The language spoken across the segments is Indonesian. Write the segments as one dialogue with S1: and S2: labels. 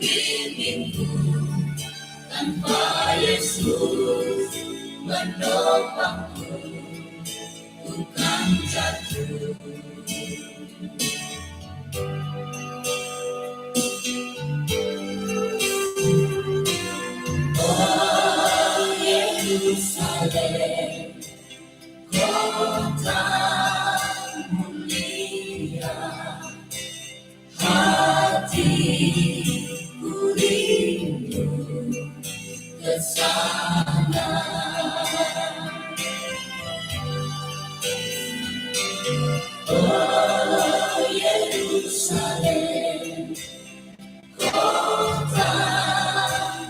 S1: pimpinmu, tanpa Yesus menopangku, bukan jatuh. Oh Yerusalem, kota mulia, hatiku rindu ke sana. Oh Yerusalem, kota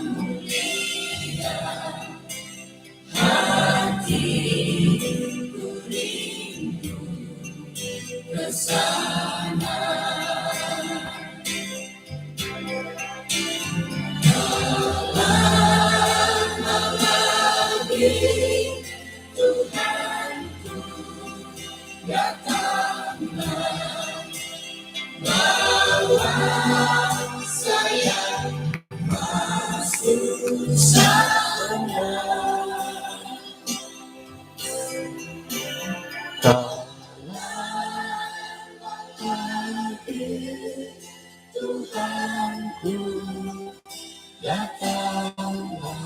S1: mulia, hatiku rindu ke sana. Lama lagi Tuhanku datanglah, bawa saya masuk sana. Lama lagi Tuhanku datanglah,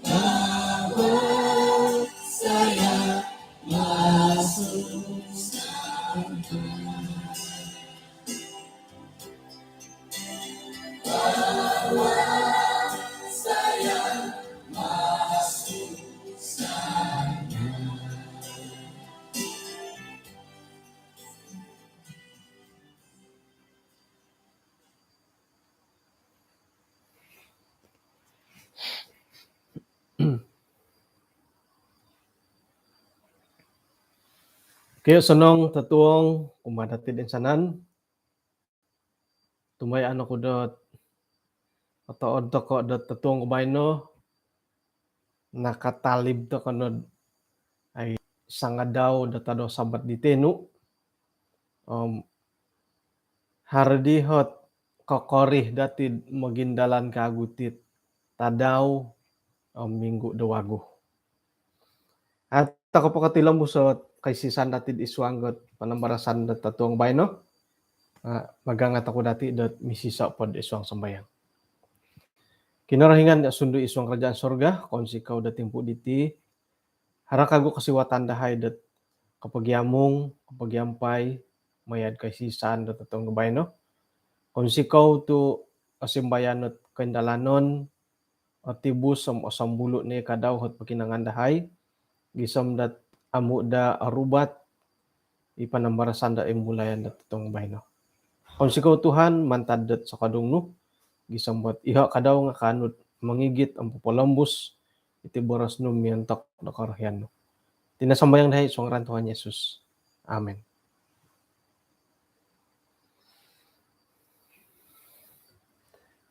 S1: bawa saya masuk sana. Bawa saya masuk sana.
S2: Kaya senong tatuong kumadatid insanan. Tumay ano ko dot atau ko dot tatuong kumaino nakatalib to kanod ay sangadaw datado sabat di tenu. Hardihot kokorih datid magindalan kagutit tadaw minggu dawago. At ako po katilang busot kay sisan datid iswanggot panambarasan dat tatuong bayno. Magangat ako dati dat misisa pod iswang sambayang. Kinarahingan sundo iswang kerajaan sorga konsi kau datimpu diti harakago kasiwatan dahay dat kapagyamong kapagyampay mayad kay sisan dat tatuong bayno. Konsi kau tu asimbayanot kendalanon atibus asam bulu ni kadaw hot pakinangan dahay gisam dat amu da arubat ipanambarasan da imulayan dat tatuong bayno. Konsi kau Tuhan mantadet sa kadungno gisambot iha kadaw nga kanut mangigit ang popolambus iti boras no miantak na karahyan no. Tinasambayang dahi iswang ran Tuhan Yesus. Amen.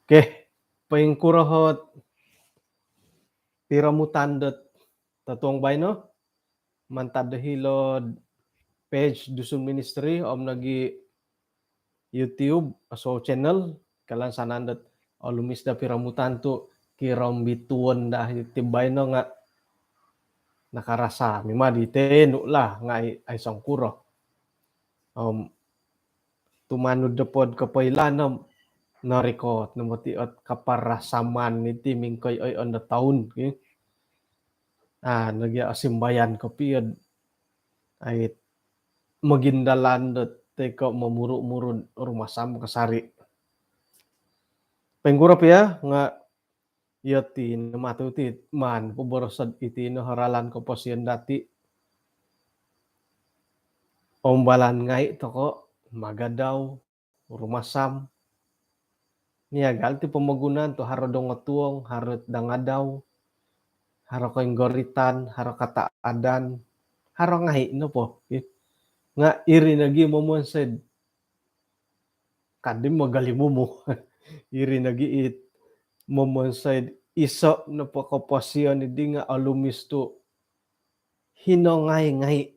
S2: Okay, paingkurahot piramutandet tatuong bayno mantadahilod page Dusun Ministry nagi YouTube so channel kalan sanandat lumis da piramutan tu kiram bituon da tibay no nga nakarasa mima di tenu lah nga ay sangkuro tumanud da pod kapailan narikot namatiot kaparasaman ni timing koy ay on the town nagya asimbayan kapiad ay magindalan dat teko mamuro-muro rumasam kasari. Penggura ya nga yati namatuti man puborosad iti no haralan ko posyan dati. Ombalan ngai toko magadaw rumasam. Niagal ti pamagunan to haro dong tuong harot dangadaw. Haro koing goritan, haro kataadan, haro ngai no po. Nga iri nagi momonsed kadim magalimu mo iri nagi it momonsed iso no pakopasyon di nga alumis to hinongay-ngay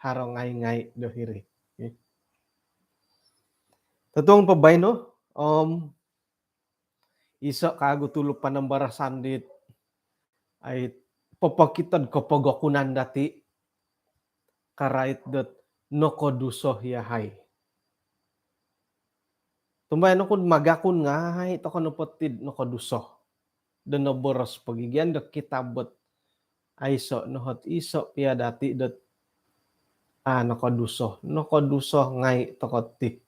S2: harongay-ngay do hiri. Tatuong pabay no iso kago tulog panambarasan dit ay papakitad kapagakunan dati karait dat nokoduso yahay. Tumbayan kun magakun nga hay to kono potid nokoduso. Dan boros pagigyan da kitabot ay so nohot iso pia dati dat nokoduso. Nokoduso ngay tokoti.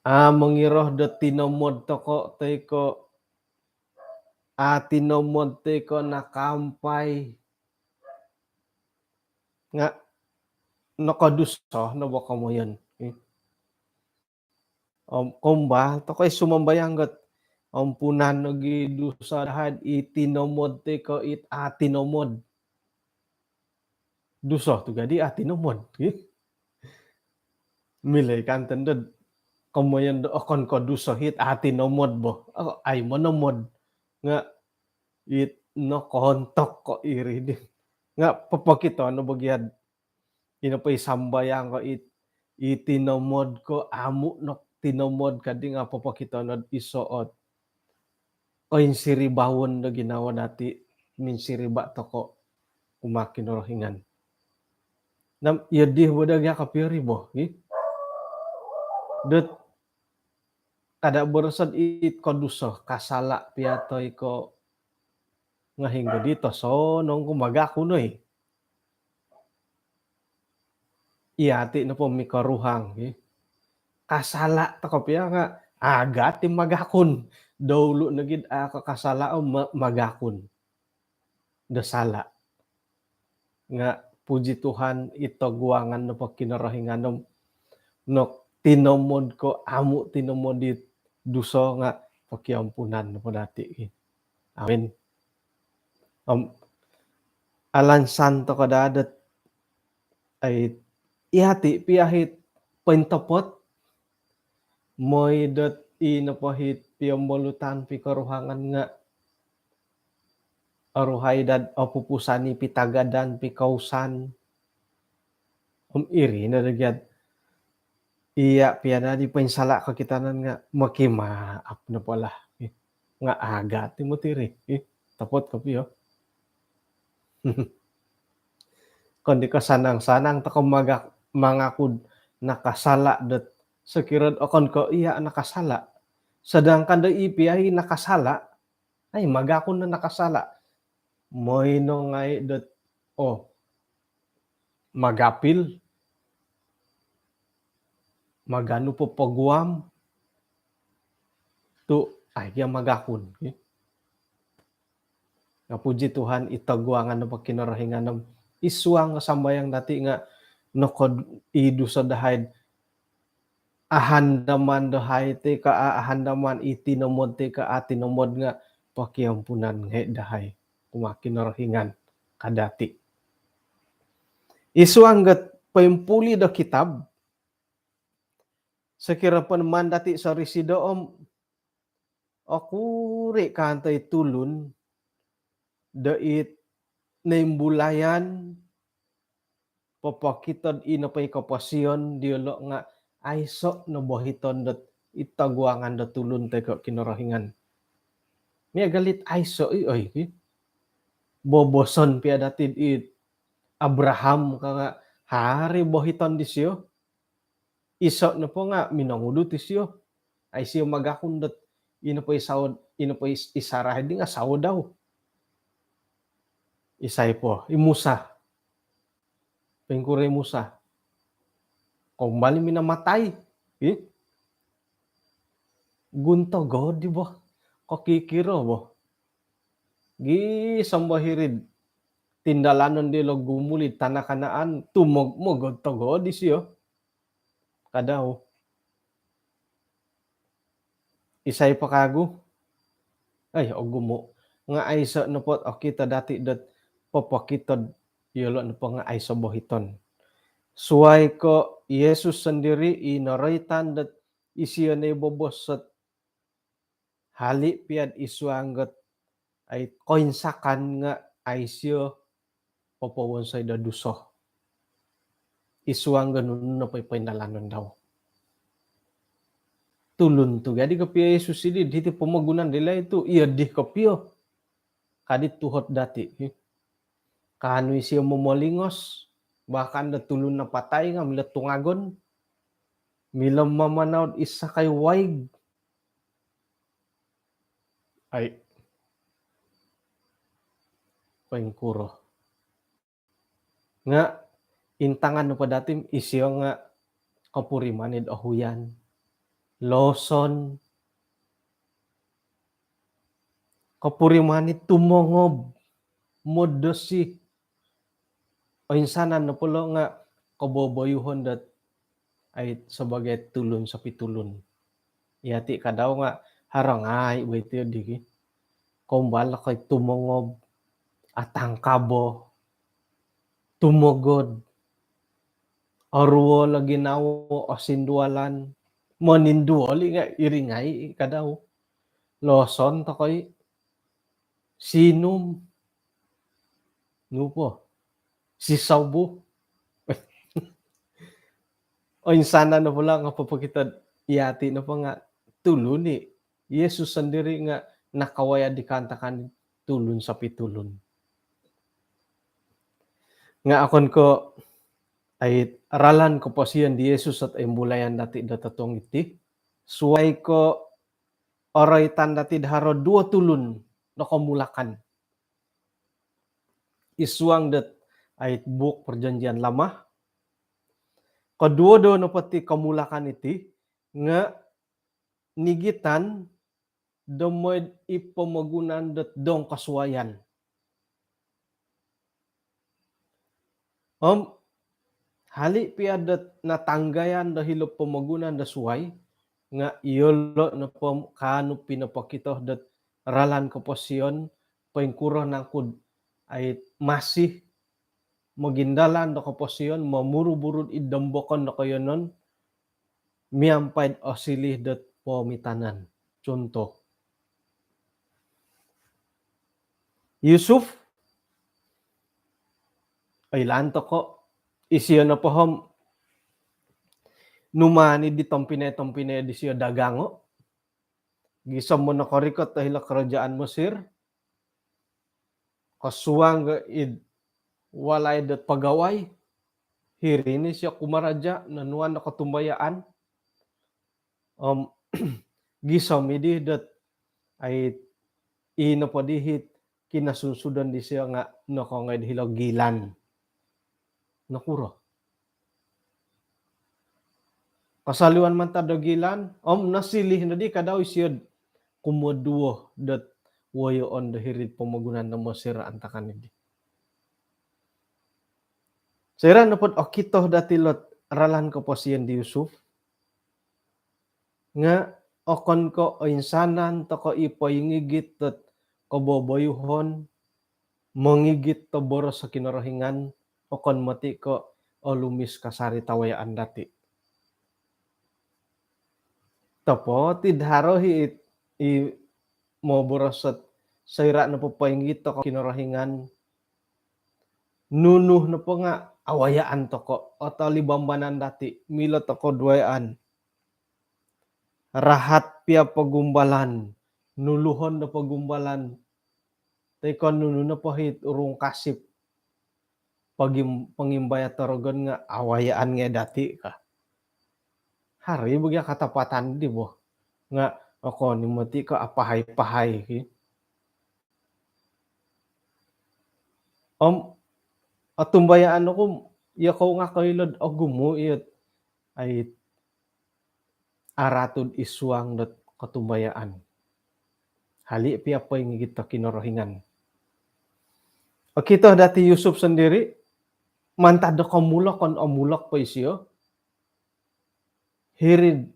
S2: Mengiroh dat tinomod toko teko tinomod teko nakampay nga nokoduso no baka mo yun. Komba to ko'y sumambayangget ampunan nagi dusa dahad itinomod teko it tinomod. Duso tu gadi tinomod. Milay kanten dad kamayan do akon ko duso hit tinomod bo. Ay monomod nga it no kontok ko iri din. Nga papakito ano bagyad inapay sambayang ko itinomod ko amo no tinomod kadi nga papakita na isuot. O yung siribawon na ginawa dati, min siriba to ko umakinorohingan. Yadi mo ya kapiri mo. Dut kada borosad it koduso kasala piatoy ko ngahinggo dito. So nung kumaga ko no iyati na po mikaruhang. Kasala to kapya nga agati magakon. Dawlo na gid kakasala o magakon. Dasala. Nga puji Tuhan ito guwangan no pagkinarahinganom no tinomod ko amo tinomod dit duso nga pakiampunan no dati. Amen. Alan santo kadadat ay ihati piyahit pentopot moy dot inapahit piyambolutan pikaruhangan nga aruhay dad opupusani pitagadan pikausan iri na nagyad iya piyana di pensala kakitanan nga makimaap na pala nga aga ti mo tiri tapot ka piyo kundi kasanang-sanang ta mangakud nakasala dat sekirad akon ko iya nakasala sedangkan da ipi ay nakasala ay magakon na nakasala moy no ngay dat magapil magano po pagwam to ay magakon nga puji Tuhan itagwangan na pagkinarahingan ng iswang sambayang dati nga nokod idu sa dahay ahandaman dahay te ka ahandaman itinomod te ka atinomod nga pakiampunan nga dahay kumakinarahingan kadati. Iswanggat paimpuli da kitab sekira man dati sa residoom akuri kantay tulun dait naimbulayan papakitad inapay kapasyon diolo nga aiso no bohiton dat itagwangan da tulun tayo kinarahingan. Niya galit aiso ay boboson pia dati it Abraham ka nga hari bohiton di siyo. Iso na po nga minangudo ti siyo. Ay siyo magakundat inapay sawod inapay isarah di nga sawod daw. Isay po Musa. Pengkure Musa. Kung bali minamatay. Gunto God di ba? Kakikiro ba? Sambahirid. Tindalanon di lo gumulid tanakanaan tumogmog to God di siyo. Kadaw. Isay pa kago. Ay gumo. Nga ay sa napot kita dati dat papakitod yolo na po nga ay sa bohiton. Suway ko Yesus sendiri inaraitan dat isiyo na ibobos sa hali piad iswanggat ay koinsakan nga ay siyo papawon sa idaduso. Isuang ganun na pa'y painalanon daw. tulun tu gadi kapio Yesus ini diti pemagunan dila itu iya di kapio kadit tuhot dati kanu isi momolingos bahkan da tulun na patay nga mila tungagon mila mamanaod isa kay waig ay paingkuro nga intangan no padatim isiyo nga kapurimanid ahuyan loson kapurimanid tumongob modosi o insanan na pulo nga kaboboyuhon dat ay sebagai tulun sa pitulun. Iyati kadaw nga harangay witi digi. Kumbala kay tumongob atang kabo tumogod arwo lagi nawo o sindualan moninduoli nga iringay kadaw loson to koy sinum nupo si saubu o insana na pula nga papakita iyati na pa nga tuluni Yesus sendiri nga nakawaya dikantakan tulun sa pitulun nga akon ko ay aralan ko po siyan di Yesus at ay mulayan dati datatong iti suway ko oray tan dati daharo dua tulun na kumulakan isuang dat ay buk perjanjian lama kedua do na pati kamulakan iti nga nigitan damoy ipamagunan dat dong kasuwayan. Hali piadat natanggayan dahil pamagunan da suway nga iyolo na kanu pinapakito dat ralan kaposyon paingkuro nangkud ay masih magindalan da kaposyon mamuru-burud idambokon na kayo nun miyampaid o silih dat pamitanan. Contoh Yusuf ay lanto ko isiyo na pohom numani di tompine di siyo dagango gisam mo na korikot dahil kerajaan Mesir kasuwang ga id walay dat pagaway hirini siya kumaraja nanuan na katumbayaan gisam idi dat ay inapadihit kinasusudan di siya nga nakongay dihilo gilan nakuro kasaliwan man ta dagilan nasilih na di kadaw siya kumuduo dat wayo on dahirit pamagunan na Mesir antakan idi Sira na pod okito dati lot ralan ko po siyan di Yusuf nga okon ko o insanan to ko ipaingigit at kaboboyuhon mangigit to boros sa kinarahingan okon mati ko o lumis kasari tawayaan dati. Tapo tidharo hi mo boros at sayra na po paingit to ko kinarahingan nunuh na po nga awayaan to ko o talibambanan dati milot to ko duwayaan rahat pia pagumbalan nuluhon na pagumbalan taykon nuno na pahit urong kasip pangimbaya torogon nga awayaan nga dati ka hari bagya katapatan di bo nga ako ni mati ka apahay-pahay atumbayaan ako yakaw nga kailod o gumuit ay aratod iswang dat katumbayaan. Hali pia pa yung kita kinorohingan. O kito dati Yusuf sendiri, mantado kamulak kon amulak pa isiyo. Hirid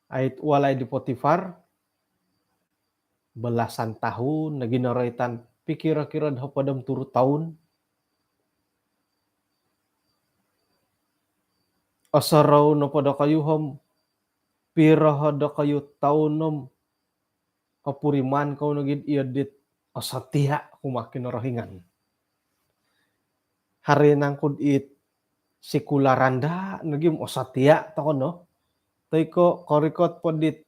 S2: ay walay di Potifar, belasan tahun, naginaraitan, pikira-kira daw padam turu tahun. Asaraw na pada kayuhom, piraha kayo taunom kapuriman kau nagid iadit asatiha kumakin rohingan. Hari nang kudit sikularanda nagim osatia to no. Tay ko korikot podit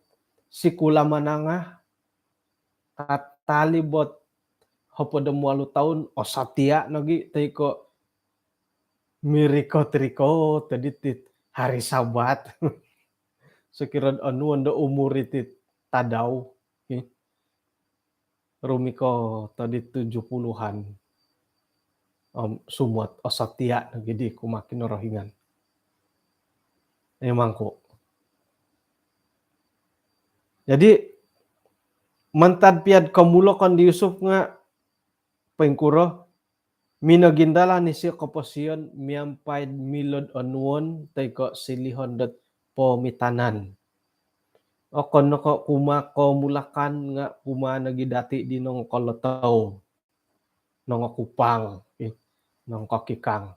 S2: sikula manangah katalibot hopodo mualu tahun osatia nagi taiko miriko triko taditit hari Sabat sekiran anu anda umur itit tadau rumiko tadi 70-an sumut osatia nagidi kumakin rohingan emang kok. Jadi mantad piad kamulokon di Yusuf nga pengkuro minagindala ni siya kaposiyon miyampay milod onuon tayo silihon dat pomitanan. O kono ko kuma mulakan nga kuma nagidati di nung kolotaw nung kupang nung kakikang.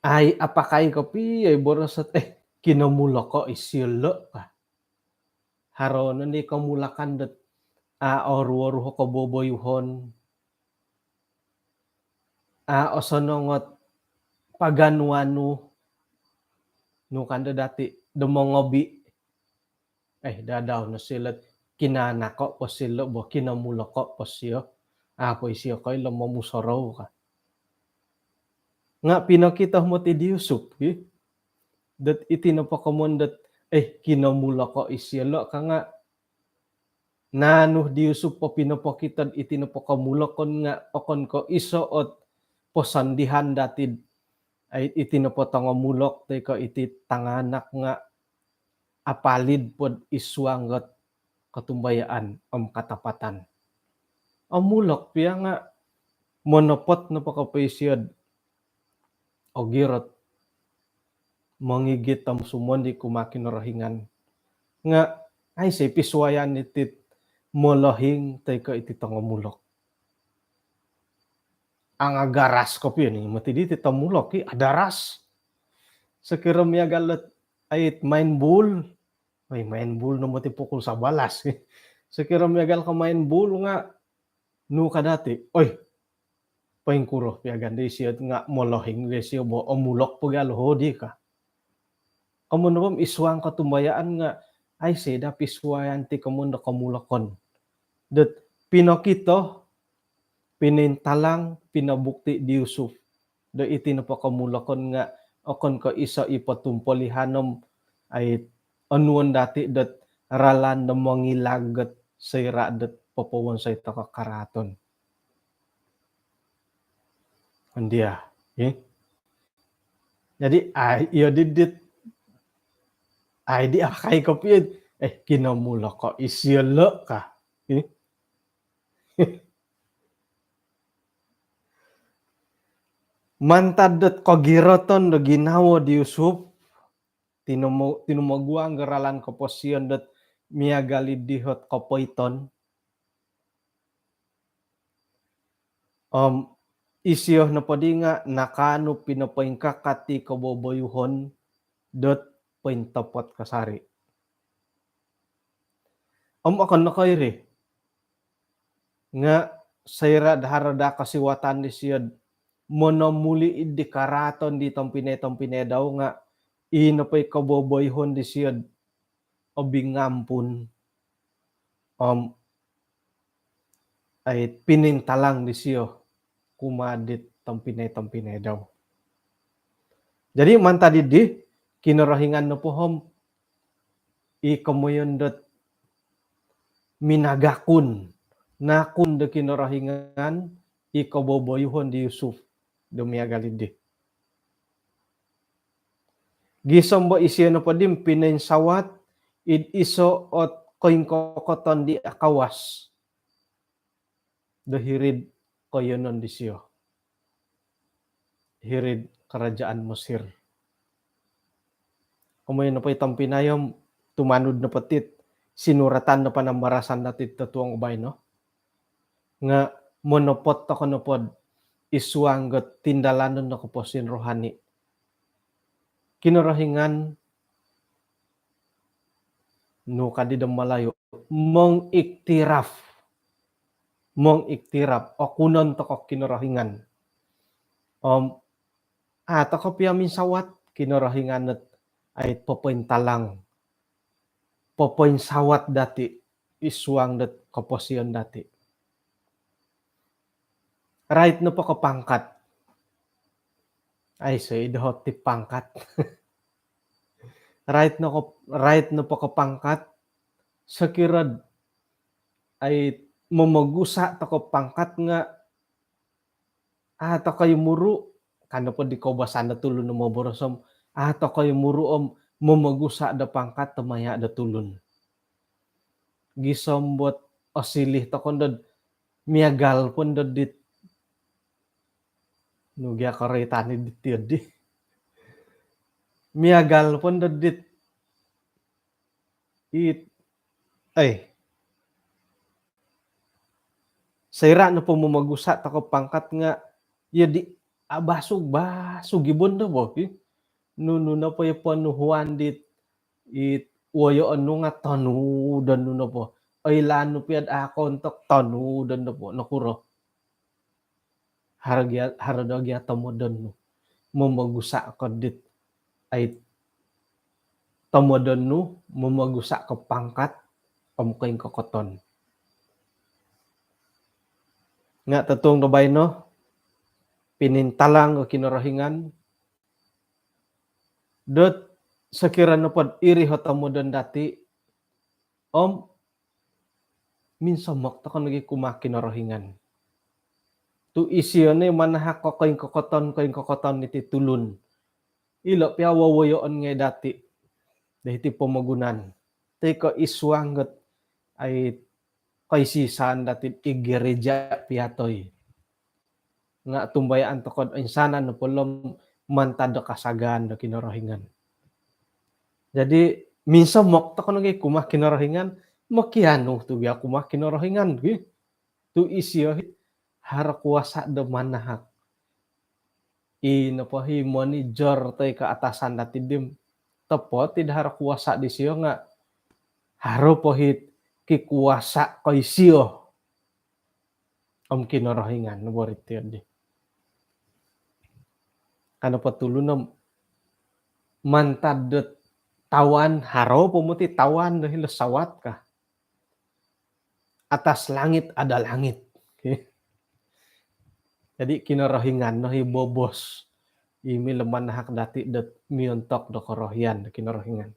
S2: Ay apakay kopi ay borosat kinamulok ko isyelo pa. Haron ni kamulakan dat oru-oru ko boboyuhon osonongot paganuanu no kanda dati demongobi dadaw na sila kinanako po sila bo kinamuloko po siyo po siyo koy lamamusaraw ka nga pinakita mo ti Yusuf dat itinapakamon dat kinamuloko isyelo ka nga nanuh di Yusuf po pinapakitad itinapakamulokon nga okon ko iso at posandihan datid ay itinapatangamulok tay ka iti tanganak nga apalid pod iswangat katumbayaan katapatan. Amulok piya nga monopot na pakapaisiyad o girot mangigit am sumundi kumakin rahingan nga ay say piswayan itit molohing tay ka iti tangamulok. Ang agaras ko piya ni matiditi tamulok adaras. Sekira miya galat ay main bull no mati pukul sa balas. Sekira miya gal ka main bull nga no kadati paingkuro piagan di siya nga molohing di siya mo omulok pagal hodi ka. Kamu nabam iswang katumbayaan nga ay seda piswayan ti kamu na kamulokon. Dat pinakito pinintalang pinabukti di Yusuf. Da iti napakamulakon nga akon ka isa ipatumpolihanom ay anuan dati dat ralan na mangilagat sa iradat papawan sa itakakaraton. Andiya. Jadi iya didit ay di akay ko piyan kinamulak ka isyala ka. Mantadet kagiroton da ginawa di Yusuf tinumaguang garalan kaposiyon dat miagalid dihot kapoiton isyo na padi nga nakano pinapaingka kati kaboboyuhon dat paintapot kasari akan nakairi nga sayra daharada kasiwatan di siyad monomuli di karaton di tampine daw nga inapay kaboboyhon di siyad obingampun ay pinintalang di siyo kumadit tampine daw. Jadi mantadi di kinarahingan no pohom ikamoyon dat minagakun nakun da kinarahingan ikaboboyhon di Yusuf dumiagalid di. Gisombo isyo na pa dim pininsawat id iso ot koingkokoton di akawas. Dahirid koyonon di siyo. Hirid kerajaan Mesir. Kumayon na pa itang pinayom tumanod na patit sinuratan na panambarasan natit tatuang ubay no. Nga monopot ako na pod iswanggot tindalanon na kuposin rohani. Kinarahingan no kadidam malayo mong iktiraf o kunon to ko kinarahingan tako piamin sawat kinarahingan at ay popoin talang, popoin sawat dati, isuang dat koposion dati. Right no po kapangkat, ay so idhot ti pangkat. right no po kapangkat, sakirad ay mamagusa to kapangkat nga ato kayo muru, kano po di ko basan na tulon no maborosom, ato kayo muru mamagusa da pangkat tamaya da tulon. Gisombot osilih to kondod miagal pun dit nugya karitani dit di. Miagal pun dit it ay sayra na po mamagusa to pangkat nga ya di basug ibon do bo. Nuno na po yung panuhuan dit it wayo ano nga tanudan no po. Ay lano piad akon tok tanudan no po nakuro. Haradagya tamodan no. Mamagusa ko dit ay tamodan no mamagusa ka pangkat pamukhaing kokoton. Nga tatong dabay no pinintalang o kinarahingan dot sakira na pod iri hotamodan dati minsan makta ka nagi kumakinarahingan. Tu isiyo na manahak ko koing kokoton iti tulun. Ilo pia wawayoon ngay dati. Dahiti pamagunan. Tay ko iswangot ay kaisisan dati igereja piatoy. Nga tumbayaan to kod insana no polom mantado kasagan do kinarahingan. Jadi minsan makta ka nagi kumakinarahingan makiano tu biya kumakinarahingan. Tu isiyo harakuasa do manahak. Inapahi manager tay ka atasan dati dim tepo tidak harakuasa di siyo nga haro pohit kikuasa kay siyo kinarahingan no borit di. Kana patulun na mantadot tawan haro pumuti tawan dahil sawat ka. Atas langit ada langit. Okay? Jadi kinarahingan no hibobos. Imi leman hak dati dat miontok do korohian kinarahingan.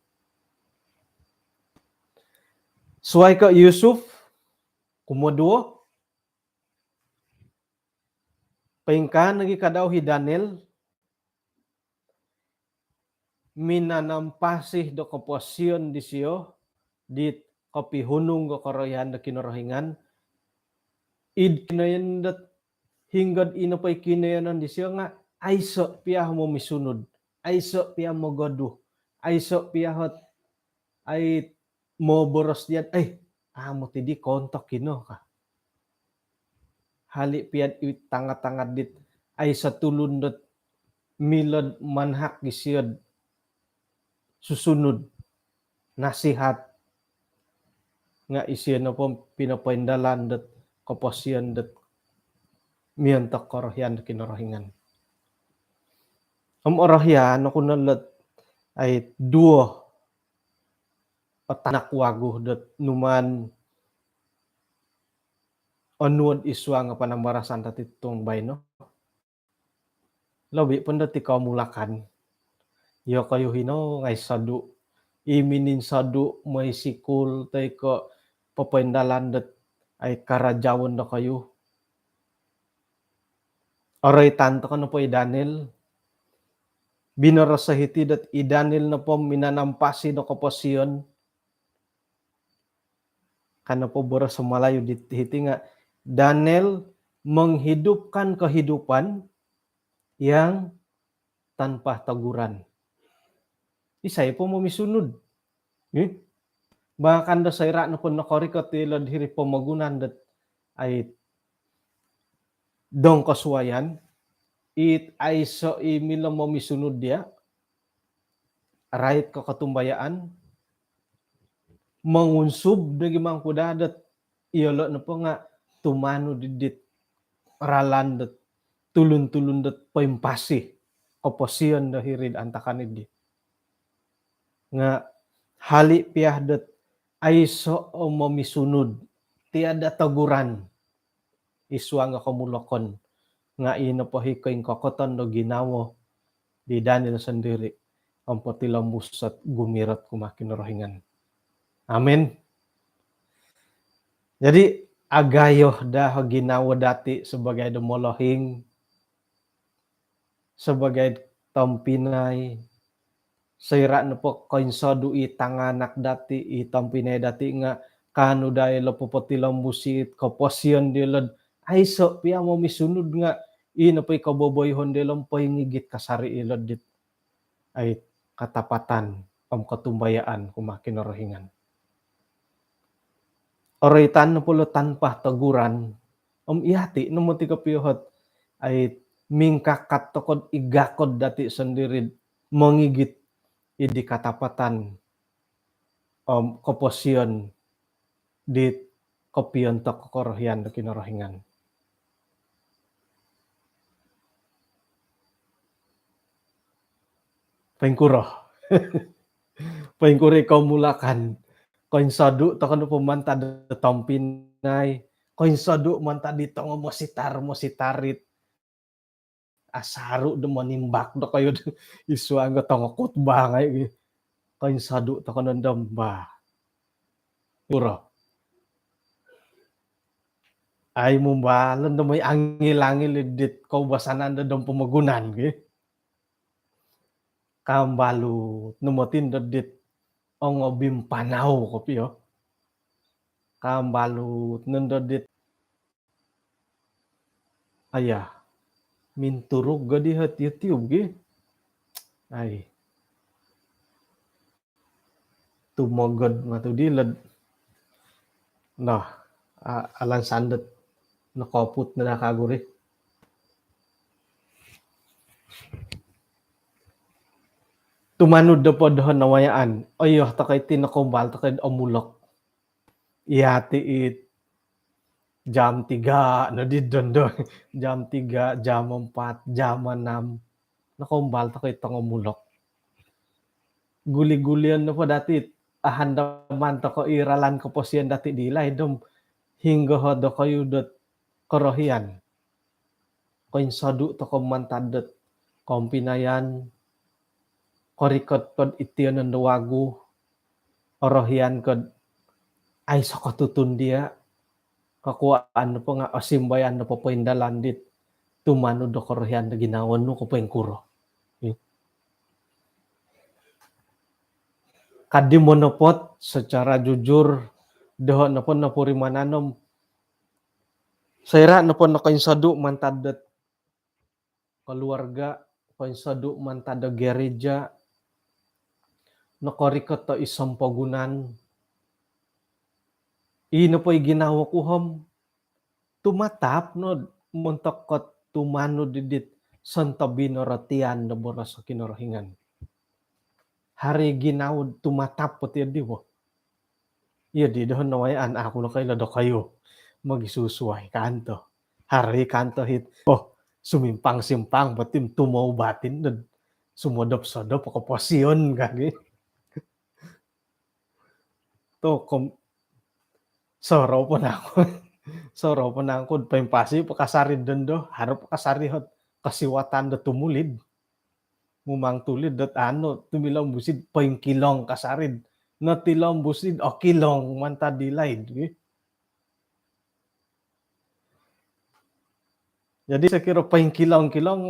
S2: Suai ka Yusuf kumoduo paingkan lagi kadaw hi Daniel minanampasih do koposyon di siyo dit kopihunung go korohian do kinarahingan id kinayan dat hinggad inapay kinayanan di siyo nga aiso piyah mo misunod, aiso piyah mo goduh, aiso piyahot ay mo boros diyan, ay mo tidi kontok kino ka. Hali piyad tanga-tanga dit ay sa tulundot milod manhak gisiyod susunod nasihat nga isiyo na po pinapaindalan dat koposyon dat miontok korohian kinarahingan. Orahyan no kunalat ay duo patanak waguh dat numan onward iswa nga panambarasan tatitong bay no. Labi pun dati kamulakan. Yo kayo hino ngay sadu. Iminin sadu may sikul tay ko papaindalan dat ay karajawan na kayo. Oray tanto ka na po Daniel. Binarasahiti dat Daniel na po minanampasi no kaposyon. Kana po boros sa malayo diti nga Daniel menghidupkan kehidupan yang tanpa teguran. Isay po mamisunod. Bahkan da sayra na po nakorikot tilad hiri pamagunan dat ay dong kaswayan. It ay so imilang mamisunod dia. Right katumbayaan. Mangunsub na gimang kudadat. Iyolo na po nga tumano didit ralan dat tulun-tulun dat paimpasi. Oposyon da hirid antakanid di. nga hali piahdet aiso o mamisunod tiada teguran iswa nga kamulokon nga inapahikoy kokoton do ginawo di Daniel sendiri ang patilang busat gumirat kumakin rohingan. Amin. Jadi agayoh dah ginawa dati sebagai demolohing, sebagai tampinay, sayra na po koinsadu itanganak dati itampinay dati nga kanu dahil lapopatilang busit kaposyon dilad ay so piya mo misunod nga ina pa'y kaboboyhon dilang pa'y ngigit kasari ilad dit ay katapatan ang katumbayaan kumakin rohingan. Oritan na pulo tanpa teguran, ihati no mo ti kapihot ay mingkakat tokod igakod dati sendiri mengigit idi katapatan koposyon di kopion to kokorohyan do kinorohingan. Pengkuroh. Pengkuri kamulakan. Koinsadu to kanu pemanta de tompinay. Koinsadu manta dito nga mositarit. Asaru de monimbak do kayo iswa nga tong khotbah ngay. Koinsadu to kanu damba. Puro. Ay mumbalan do may angil-angil dit kaubasanan do dong pemagunan ge. Kambalut numotin do dit ong bimpanaw ko piyo. Kambalut nendo dit ayah minturug gadi hat YouTube ge. Ay tumogod matu dilad. Noh, alan sandet nakoput na nakaguri. Tumanud na po doon nawayaan. Ayoh, takay tinakumbal, takay omulok. Ihati it jam 3, na di doon. Jam 3, jam 4, jam 6. Nakumbal, takay itong omulok. Guli-gulian na po dati. Ahandaman to ko iralan ko po siyan dati dilay. Dum hingga hodo kayo dot korohian. Koinsadu to ko mantadot kompinayan. Korikot kod itiyon ng dawagu, orohian kod ay sa katutun dia, kakuaan na po nga, asimbayan na po po indalandit, tumano do korohian na ginawan no ko po yung kuro. Kadi mo na po, secara jujur, doon na po na puri mananom, sayra na po na koinsadu mantadot keluarga, koinsadu mantadot gereja, nakorikot to isang pagunan. Ino po'y ginawa ko ham. Tumatap no muntakot tumano didit santa binoratian na boras sa kinorohingan. Hari ginawa tumatap pati di mo. Iya di doon nawayaan ako na kayo lado kayo magisusuway kanto. Hari kanto hit. Oh, sumimpang-simpang batim tumaw batin na sumodop-sodop ako posyon kagi. To soro po na ako. Soro po na ako. Paimpasi pakasarid doon do. Harap pakasari hot. Kasiwatan do tumulid. Mumang tulid dot ano. Tumilang busid. Paingkilong kasarid. Natilang busid. O kilong mantadilay. Jadi saya kira paingkilong-kilong.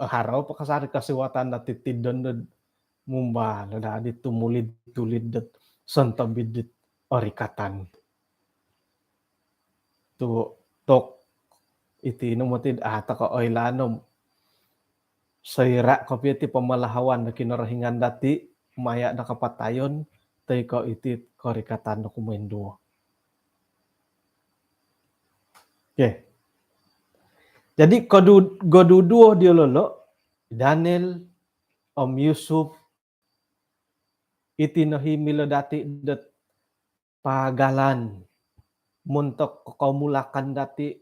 S2: Harap pakasari kasiwatan natitid doon do. Mumba. Nadadi tumulid. Tulid dot. Santabidit. Orikatan. Tok iti numutid ata ka oilanom sayra ko iti pamalahawan na kinarahingan dati maya na kapatayon tay ko iti korikatan no kumendo. Okay. Jadi goduduo dia lolo Daniel Yusuf iti nahimilo dati dat pagalan muntok kaumulakan dati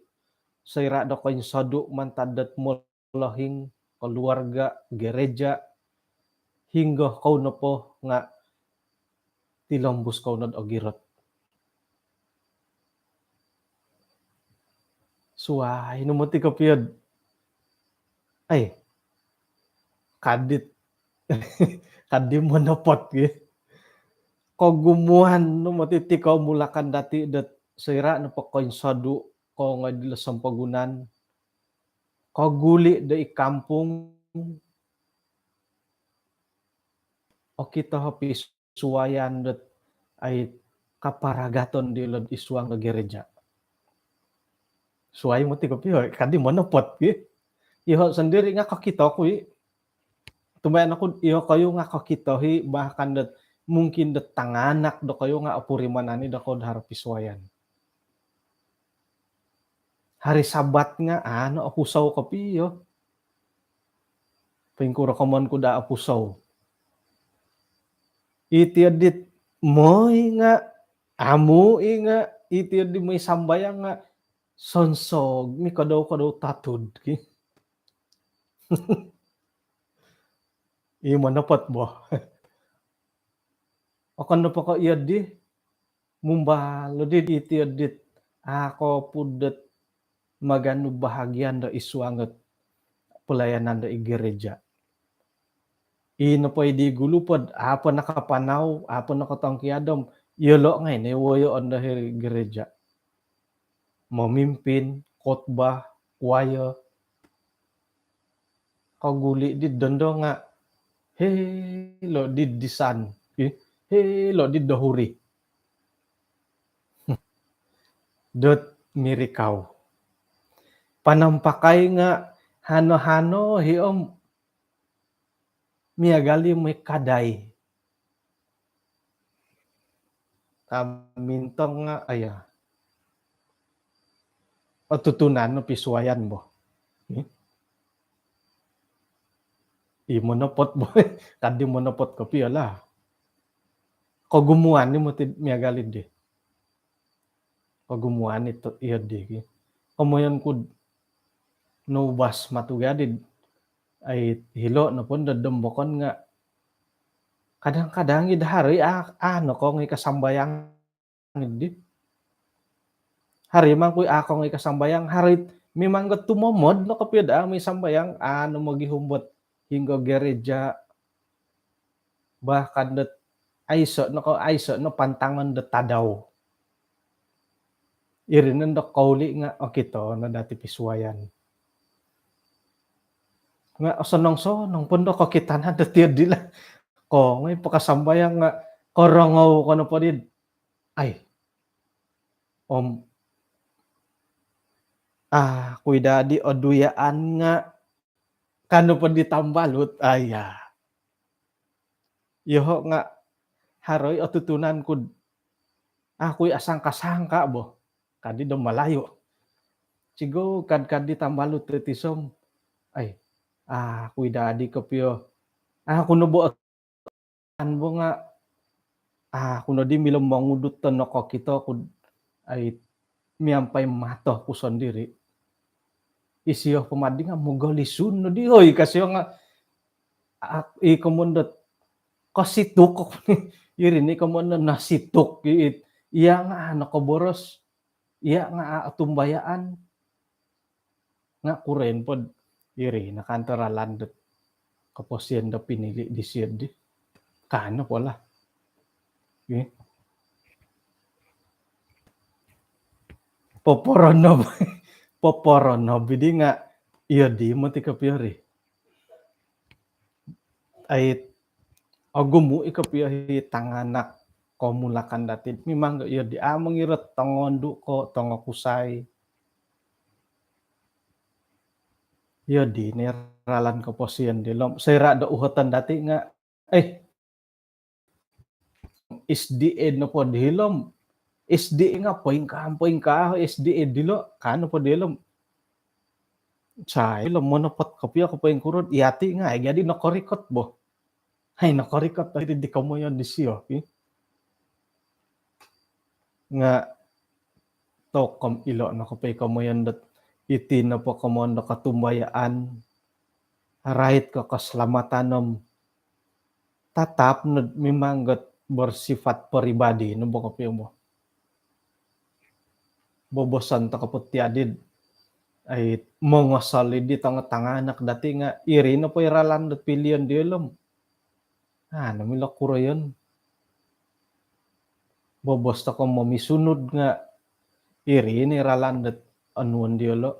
S2: sayra do koin sadu mantadat molohing keluarga gereja hingga kau nopo nga tilombus kaunod ogirot. Suway no mo ti kapiyod. Ay, kadit kadi mo napot gi. Kagumuhan no matitikaw mulakan dati dat sira no pakoinsadu ko nga dila sampagunan. Kaguli da ikampung o kita hapi suwayan dat ay kaparagaton dilod isuang na gereja. Suway mo ti kapiyo, kadi mo napot gi. Iho sendiri nga kakita ko tumayan ako iyo kayo nga kakita bahkan dat mungkin dat tanganak do kayo nga apurimanani da ko harap iswayan. Hari Sabat nga ano apusaw kapiyo. Pingkura kamon ko da apusaw. Itiadit moy nga amu nga itiad di may sambayang nga sonsog ni kadaw tatud ki. Imo napot mo. Akan na pa ka iad di. Mumbalo di itiad dit. Ako pudet magano bahagian da iswangat pelayanan da igereja. Ino pa di gulupod, apa nakapanaw, apa nakatangkiadom, yolo ngay, newoyo on da gereja. Memimpin, khotbah, choir, kaguli di dondo nga, lo di disan, lo di dahuri. Dot mirikaw. Panampakay nga, hano-hano, hiom, miagali may kaday. Kamintong nga, tutunan no pisuayan mo. Imo napot mo, kadi mo napot ko piyala. Kagumuan ni mo miagalid di. Kagumuan ito iyad di. Kamoyan ko nubas matugadid ay hilo na po dadambokon nga kadang-kadang idahari ano ko ng ikasambayang di. Hari man ko ako ng ikasambayang harit mimanggot tumomod no kapiyad may sambayang ano magihumbot hingga gereja bahkan dat aiso no pantangan dat tadaw. Irinan da kauli nga o kito na dati pisuayan. Nga sonong pundo ko kita na dati dila. Ko ngay pakasambayang nga korongaw ko na po din. Ay. Kuidadi o duyaan nga kano pa ditambalut aya. Yoho nga haroy o tutunan ko ako'y asangka-sangka bo. Kadi do malayo. Sigo kad ditambalut titisom. Ay. Kuidadi ko piyo. Kuno bo bo nga kuno di milom mangudut no ko kito kud ay miampay mato ko sendiri. Isiyo pamadi nga mogalisun no di hoy kasi nga ikomundot kasituk ko irini komon nasituk iya nga nakaboros iya nga atumbayaan nga kuren pod iri nakantaralan dat kaposien da pinili di siyad di kano pala poporono bidi nga iya di mo ti kapiyari ay agumu ikapiyahi tanganak komulakan dati mimang iya di amang irat tangondu ko tangakusay iya di neralan kaposien di lom sera da uhatan dati nga SDA no po dilom SDA nga poing ka SDA dilo kano po dilom chay lo monopot kopya ko poing kurod iati nga jadi nakorikot bo hay nakorikot tadi di kamoyon di siyo nga tokom ilo na kopay kamoyon dat iti na po kamon na katumbayaan right ka kaslamatanom tatap na mimanggot bersifat pribadi no bokap mo. Bobosan ta kaput tiadid ay mongosali di tanga-tanga anak dati nga iri na po iralan dat pilihan di alam. Namilak ko yun. Bobos ta ko mamisunod nga iri ni iralan dat anuan di alo.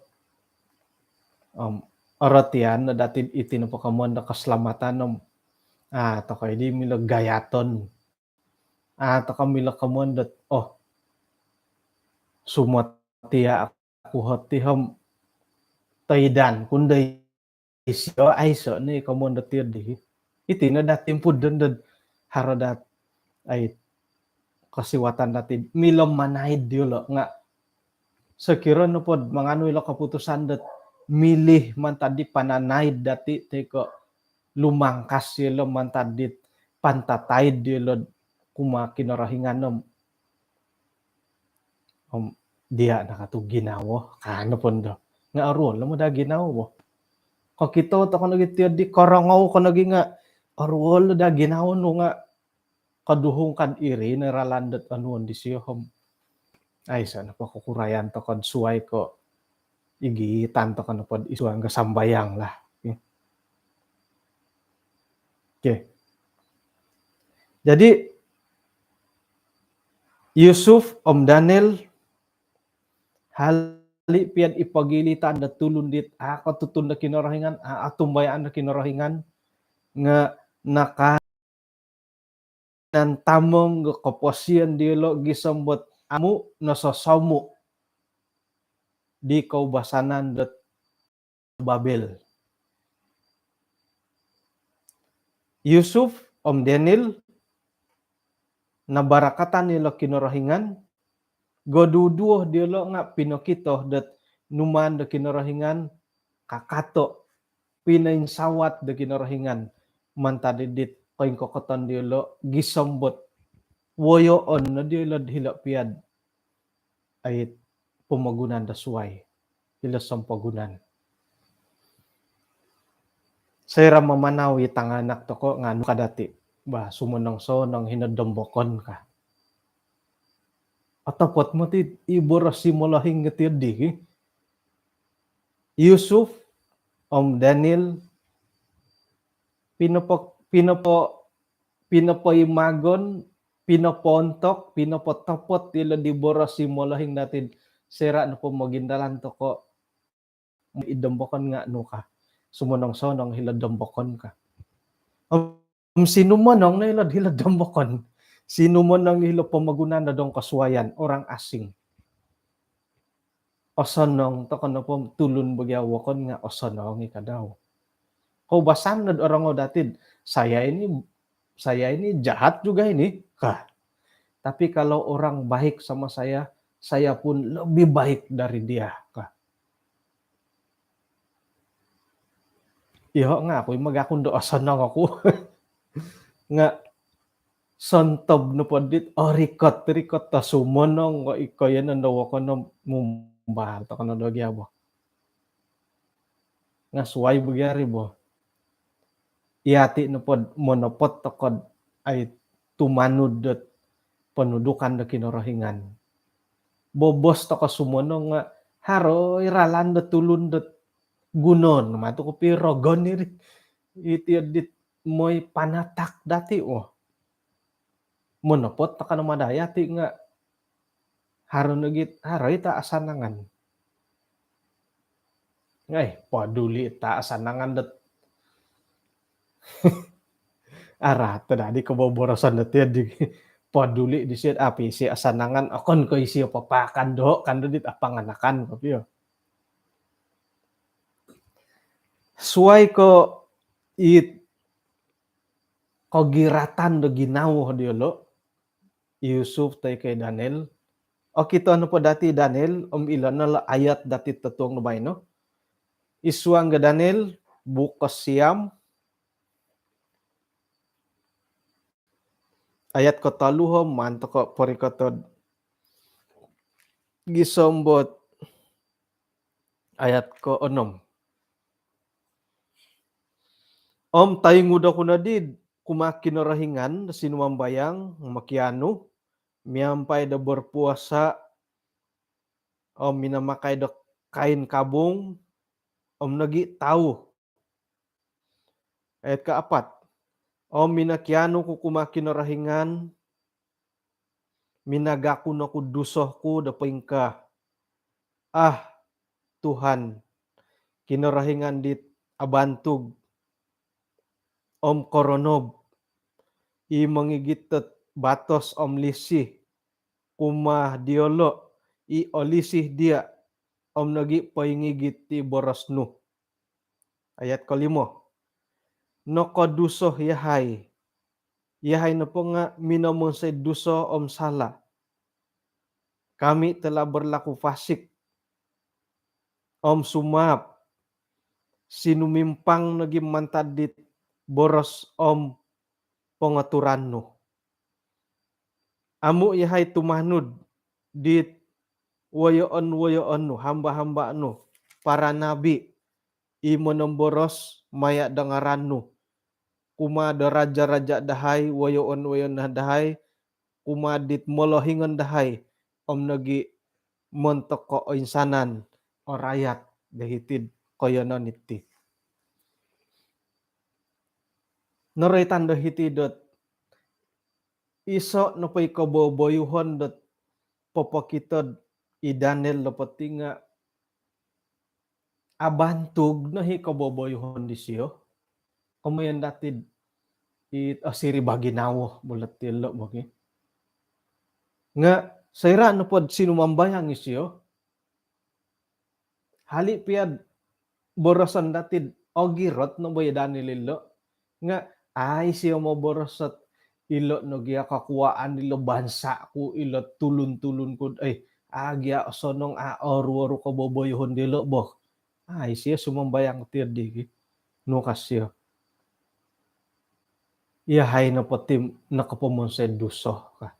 S2: Aratian na dati iti na po kamuan na kaslamatan to kay di milag gayaton. To kamila kamuan dat sumot tiya ako hatiham taydan kunday isyo ay so ni kamuan dat tiya di. Iti na dati pudon dat haradat ay kasiwatan dati milam manahid di alo nga sekira no pod mangano ilo kaputusan dat milih man tadi pananaid dati teko lumangkas sila man tadi pantataid dilo kuma kinarahingan dia nakatu ginawo kano pondo nga aron mo da ginawo ko kito to kono giti di korongaw kono gi nga arol da ginawo no nga kaduhong kan iri naralandet anuan di siyom ay sana po kukurayan to kon suway ko igi tanto kan pod isuang kasambayang lah. Okay. Jadi Yusuf Om Daniel hali pian ipagilitan da tulundit ako tutun da kinarahingan atumbayaan da kinarahingan nga naka nan tamong ga kaposian dialog gisambot amu nasasamu di kaubasanan da Babel. Yusuf Om Daniel nabarakatan nila kinarahingan goduduh dialog nga pinokito dat numan da kinarahingan kakato pinainsawat da kinarahingan mantadidit koin kokoton dialog gisambot woyoon na dialog hilapiad ay pumagunan da suway hilas sampagunan. Saya mamanawi tanganak to ko nga kadati ba sumunong so nang hinadombokon ka. Atapot mo ti iborasi mo lahing ngetidi. Yusuf Om Daniel pinapoimagon pinapontok pinapotapot tila diborasi mo lahing natin sira na po magindalan to ko idombokon nga no ka. Sumunong so nang hiladombokon ka. Sino man ang hiladombokon? Sino man ang pamagunan na dong kasuwayan, orang asing. Osanong to na po tulun bagyawakon nga osanong ikadaw. Kau basan na orang o datid, saya ini jahat juga ini. Tapi kalau orang baik sama saya pun lebih baik dari dia. Iyo nga ako magakundo osanong ako. Nga sontob no podit rikot ta sumonong ko ikoyan ang dawa ko no mumbahal to kono dogya bo nga suway bugyari bo iati no pod monopot to kod ay tumanud dot panudukan da kinarahingan bobos to ka sumonong nga haro iralan da tulun dot gunon mato ko piro gonir iti dit moy panatak dati monopot ta kana madayati nga haro ita asanangan ngay paduli ita asanangan dat arata dadi kaboborosan dat di paduli di siya api si asanangan akon ko isiyo papakan do kando dit apanganakan kapyo suway ko kogiratan do ginaw diolo Yusuf tay kay Daniel. O kito ano po dati Daniel ilan na ayat dati tatuang nabay no. Isuang ga Daniel bukas siyam ayat ko taluhom manto ko porikotod gisombot ayat ko onom. Om tayo nguda ko na did kumakinarahingan da sinumambayang makianu miampai da berpuasa minamakai da kain kabung nagi tahu. Ayat keempat, minakianu ku kumakinarahingan minagaku na ku dusohku da paingkah. Tuhan, kinarahingan dit abantug koronob i mangigitet batos lisih kumah diolo i olisih dia nagi paingigit ti borosnu. Ayat kelima, noko dusoh yahai na nga minamonsay duso salah. Kami telah berlaku fasik sumap sinumimpang nagi mantadit boros pengaturannu. Amu yahai tumahnud dit wayoon hamba nu para nabi i menemboros maya dengarannu kuma da raja-raja dahai wayoon dahai kuma dit molohingan dahai nagi montoko insanan rakyat dahitid koyonon iti. Noritan dahitidot iso napay kaboboyuhon dot popokitod i Daniel lopatinga abantug nahi kaboboyuhon disiyo. Kumayan datid asiri baginawo bulat tilo magi. Nga sayra napod sinumambayang isiyo. Hali piad borosan datid ogirot no bay Daniel ilo. Nga siyo mo borosat ilo no giya kakuaan ilo bansa ku ilo tulun-tulun ko agya sonong oru kaboboyuhon dilo boh. Siya sumambayang tirdi no kasyo. Yahay na patim nakapamonsay duso ka.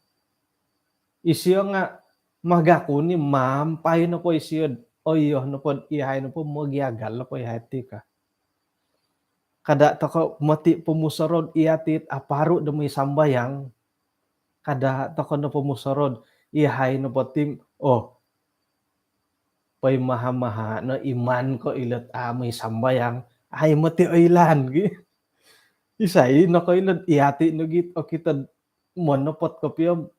S2: Isiyo nga magaku ni mampay na po isiyo oyo na po iyahay na po magyagal na po ihati ka. Kada tako mati pumusarod iyatit aparu da may sambayang kada tako na pumusarod iyahay na po tim pay maha-maha na iman ko ilat may sambayang ay mati oilan isay na ko ilat iyati no git o kita monopot ko piyam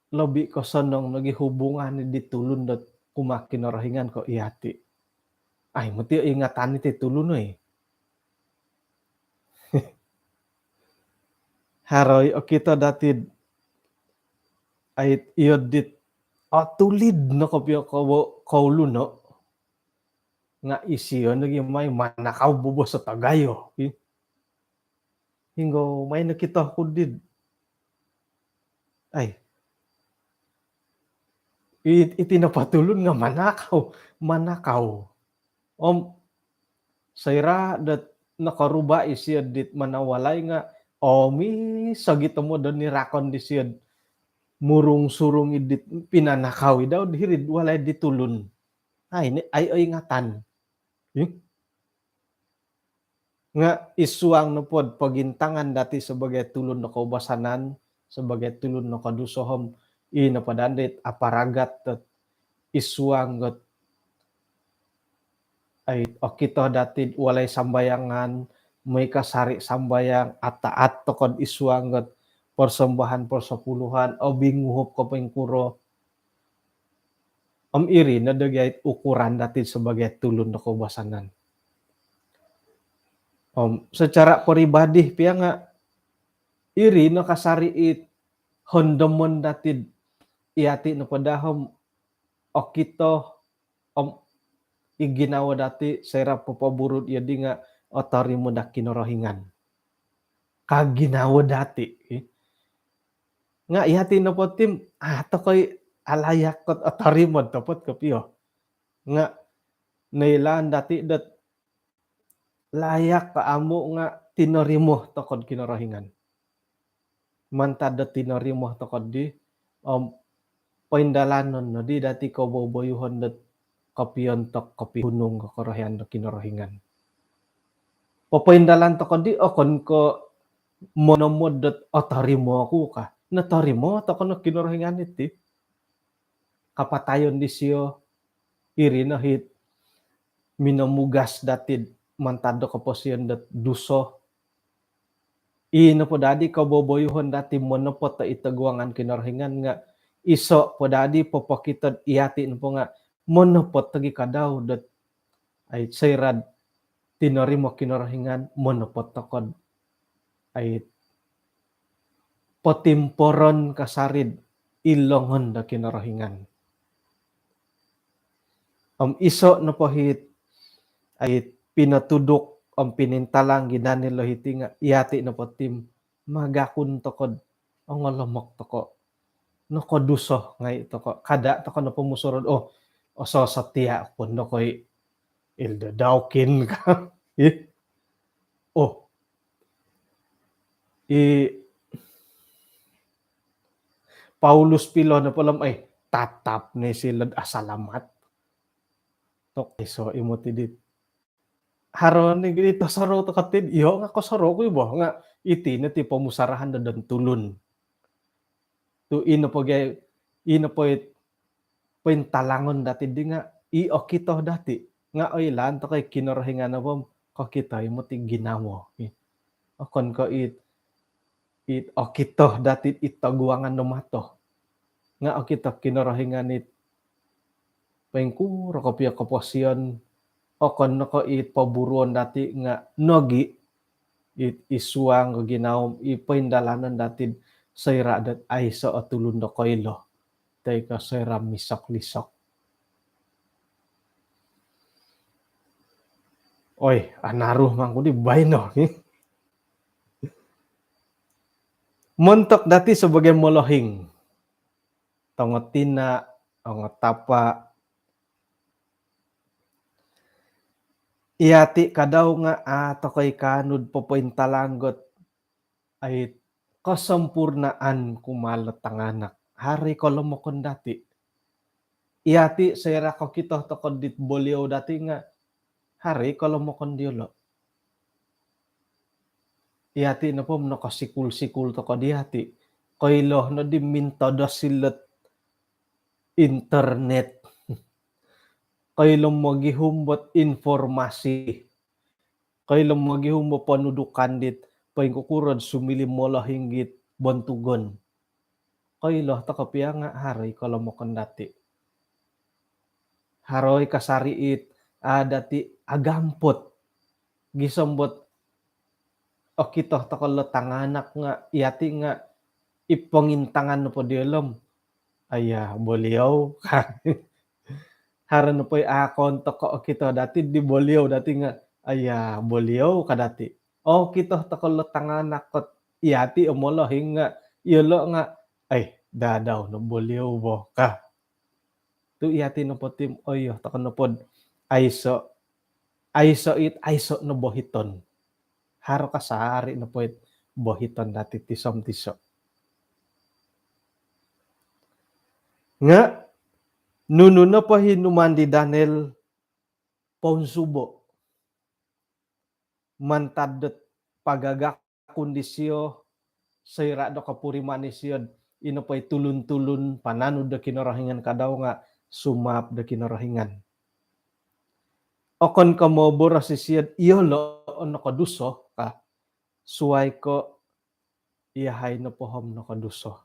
S2: lobi ko sonong nagihubungan ni ditulun dat kumakinarahingan ko iyati. Ay mati ingatan iti tulun Haroy o kita datid ay iodit tulid na kopyo kaulo no nga isiyo naging may manakaw bubo sa tagayo. Hingo may nakita ko did. Ay itinapatulon nga manakaw. Sayra dat nakaruba isiyo dit manawalay nga sagito mo doon nirakon di siya murung-surung idit pinanakaw daw dihirid walay ditulun. Ay ingatan. Nga isuang no pod pagintangan dati sebagai tulun na kaubasanan, sebagai tulun na kadusohom napadandit aparagat at isuang got ay kita dati walay sambayangan may kasari sambayang ataat tokod isuang got persembahan persepuluhan binguhop ko pengkuro iri na dagay ukuran dati sebagai tulun na kaubasanan. Secara pribadi pia nga iri na kasari hondomon dati iati na padahom kita iginawa dati sera papaburut yadi nga otari mo da kinorohingan. Kaginawa dati. Nga ihati na po tim, ato ko'y alayak kot otari mo tapot kapiyo. Nga nailan dati dat layak kaamo nga tinorimo tokod kinorohingan. Mantad da tinorimo tokod di paindalanon no di dati ko boboyuhon dat kapiyon tok kapihunong kakorohian da kinorohingan. Papaindalan toko di okon ko monomodot otarimo aku ka. Natarimo toko no kinorohingan iti. Kapatayon di siyo iri na hit minamugas datid mantado kaposiyon dat duso. Ino po dadi kaboboyuhon dati monopot ta itagwangan kinorohingan nga iso po dadi popokitod iyati po nga monopot tagi kadaw dat ay sayrad tinarimo kinorohingan monopot takod ay potimporon kasarid ilongon da kinorohingan. Iso no po hit ay pinatudok pinintalang ginanilo hiti nga iyati no po tim magakun tokod ngolomok toko no ko duso ngay toko kada toko no pumusurod so satia po no koy ildadawkin ka Paulus Pilo na palam ay tatap ni sila asalamat. Tok iso imo tidit. Haron ni dito saro to katid iyo nga ko saro ko ibo nga iti na ti pamusarahan da tulun. Tu ino po pintalangon dati di nga o kito dati nga oilan to kay kinorohingan na po ko kita imo ti ginamo. Akon ko o kito dati itaguangan no mato. Nga o kito kinorohingan it pengku rokopia kaposiyon okon no ko paburuan dati nga nogi isuang ginawom ipaindalanan dati sayra dat ay sa atulun do koilo tay ka sayra misok-lisok. Oy, anaruh man ko di bayno. Montok dati sebagai molohing. Tongotina, tapa. Iyati kadaw nga tokoy kanud popointalanggot ay kasempurnaan kumalatang anak. Hari kolomokon dati. Iyati sayra ko kito tokod dit boliaw dati nga hari kolomokon diolo. Iyati na po no kasikul-sikul toko diyati. Koilo no di mintodo silat internet. Koilo magihumbot informasi. Koilo magihumbot panudukan dit paingkukurod sumili mola hinggit bontugon. Koilo takapia nga hari kolomokon dati. Haroy kasariit dati agampot. Gisombot o kito toko letanganak nga iyati nga ipangintangan no po diolom. Aya boliaw ka. Haran no po akon toko o kito dati di boliaw dati nga aya boliaw ka dati. O kito toko letanganak kot iyati omolo hinga iolo nga ay dadaw no boliaw bo ka. Tu iyati no po tim oyo toko no pod aiso no bohiton. Haro kasari no po bohiton dati tisom tiso. Nga nuno na pa hinuman di Daniel ponsubo. Mantadot pagagak kondisyo sayra do kapuriman isyon ino pa tulun-tulun pananud da kinorohingan kadaw nga sumap da kinorohingan. Okon ka mo boras isiyad iyolo ono kaduso ka suway ko iyahay no pohom no kaduso.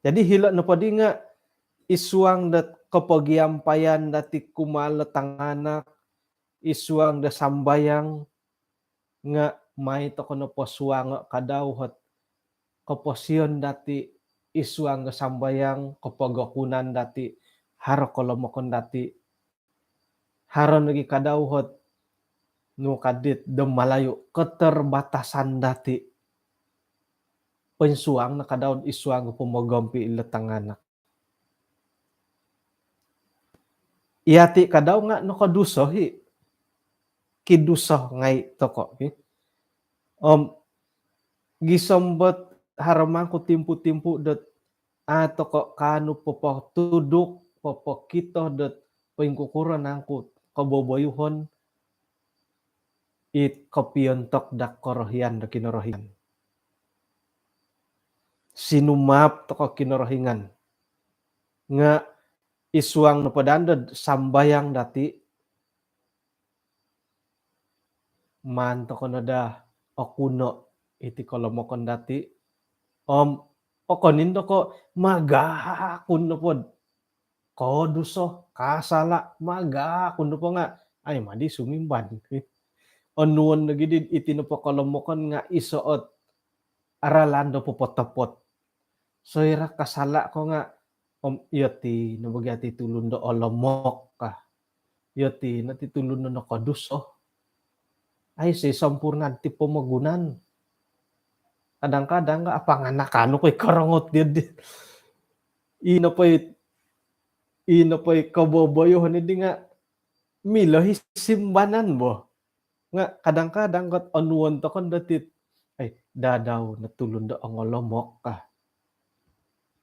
S2: Jadi hilo no padi nga isuang dat kapagiampayan dati kumalatang anak isuang da sambayang nga may to kono posuang kadaw hot kaposyon dati isuang da sambayang kapagakunan dati haro kolomokon dati haron lagi kadaw hot no kadit dem malayo keterbatasan dati pensuang na kadaw isuang pumagompi ilatang anak. Iyati kadaw nga no kaduso kiduso ngay toko. Gisombot haraman ko timpu-timpu dot toko kanu popo tuduk popo kito dot paingkukuran angko kaboboyuhon it kopiontok da korohian da kinorohingan. Sinumap toko kinorohingan. Nga isuang no padandad sambayang dati man toko nada okuno iti kolomokon dati okonin toko magakun no pod koduso kasala magakun no po nga ay madi sumimban. Onuon na gidid iti no po kolomokon nga isuot aralan do popot-popot. So ira kasala ko nga yoti nabagyati tulun do olomok ka. Yoti natitulun no koduso. Ay si sampurnan ti pamagunan. Kadang-kadang nga apanganakano ko'y karangot di. Ino pa'y kaboboyohan hindi nga milo hisimbanan mo. Nga kadang-kadang kat anuan to kon datit ay dadaw natulun do ang olomok ka.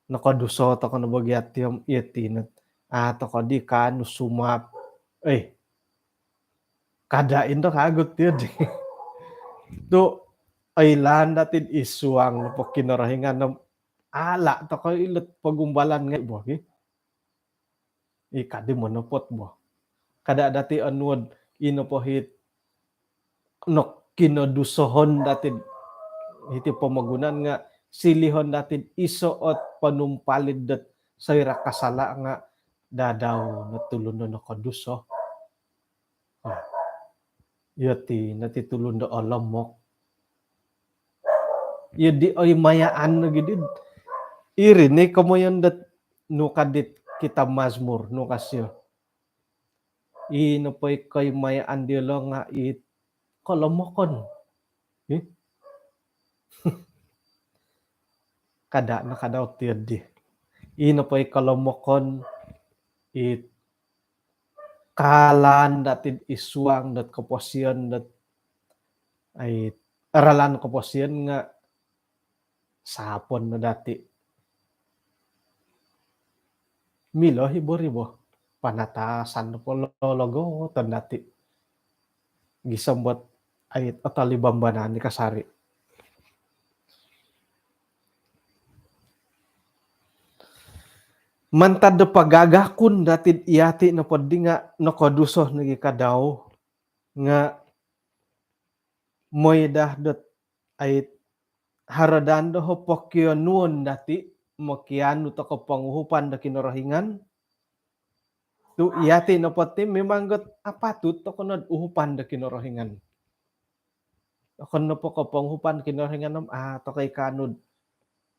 S2: Nakaduso to kon nabagyat yung itinat. Ato ko di ka sumap. Ay kadain to kagot yun. Do ay lan natin isuang no po kinarahingan ng ala to ko ilat pagumbalan nga ibo. Ikadi mo napot mo. Kada dati anuod ino po hit no kinodusohon dati iti pamagunan nga silihon natin isuot panumpalid dat sayra kasala nga dadaw natulun no koduso. Yoti natitulun do olomok. Yadi oy mayaan na gidid. Irine kamo yon dat no kadit kita mazmur no kasyo. Ino po'y kay mayaan dilo nga it kolomokon. Kada na kadaw tiyadi. Ino po'y kolomokon it kalan datin isuang dat kaposyon dat ay aralan kaposyon nga sapon na dati. Milo hibo-ribo panatasan po lologo tan dati. Gisambot ay atalibambanan ni kasari. Mantad do pagagakun dati iyati na pwede nga nakoduso nagi kadaw nga moy dahdot ay haradan do hopokyo nuon dati makiano to ko panguhupan da kinarahingan tu iyati na pati memang got apatut to kunod uhupan da kinarahingan akon na po ko panguhupan kinarahingan to kay kanod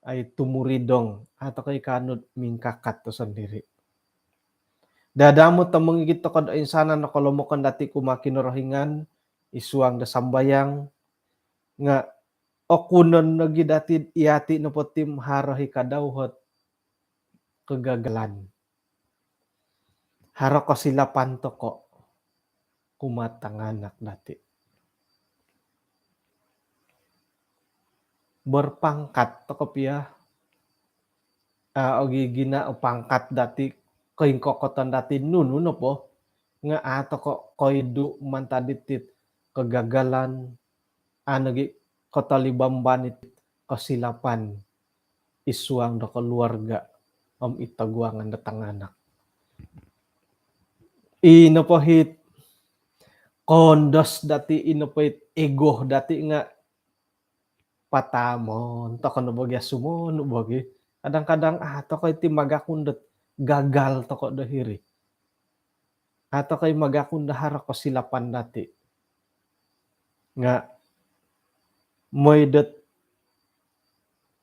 S2: ay tumuridong ato kay kanod mingkakat to sandiri. Dadamot ta mangigit to kad insana na kolomokon dati kumakinarahingan isuang da sambayang nga okunon nagi dati iyati no potim harahi kadawhot kegagalan. Haro ko sila panto ko kumatanganak dati. Berpangkat to kopya ogi gina pangkat dati koing kokotan dati nuno po nga ato ko koidu mantaditit kegagalan anagi kotalibambanit kasilapan isuang do keluarga itaguangan datanganak. Ino po hit kondos dati ino po hit ego dati nga patamon to kono bagya sumon bagi kadang-kadang to kay ti magakundot gagal to ko dahiri ato kay magakunda hara ko silapan dati nga moydet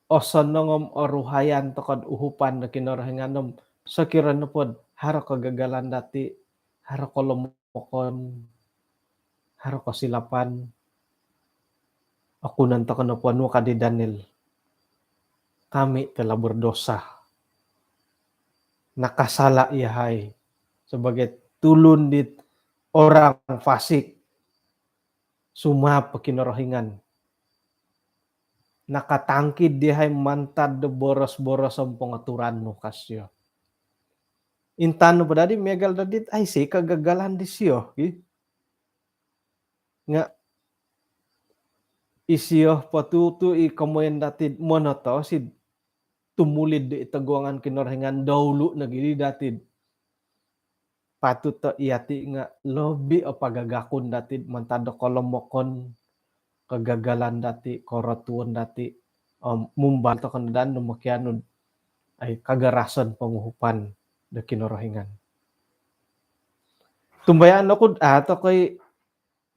S2: oson ngom oruhayan to kad uhupan na kinarahinganom sa kiran no pod hara ko gagalan dati hara ko lumokon hara ko silapan akunan to kano puano ka di Daniel. Kami telah berdosa. Nakasala ihay. Sebagai tulun dit orang fasik. Sumap kinorohingan. Nakatangkid dihay mantad de boros-boros ang pangaturan no kasyo. Intano pa dadi megal dadit ay si kagagalan di siyo. Nga isiyo patutu i kamoyan datid monoto si tumulid di itaguangan kinarhingan dawlu nagili datid patut to iati nga lobi o pagagakon datid mantado kolomokon kagagalan dati koratuan dati mumbal to kandan numakianod ay kagarasan panguhupan da kinarahingan. Tumbayaan ako ato kay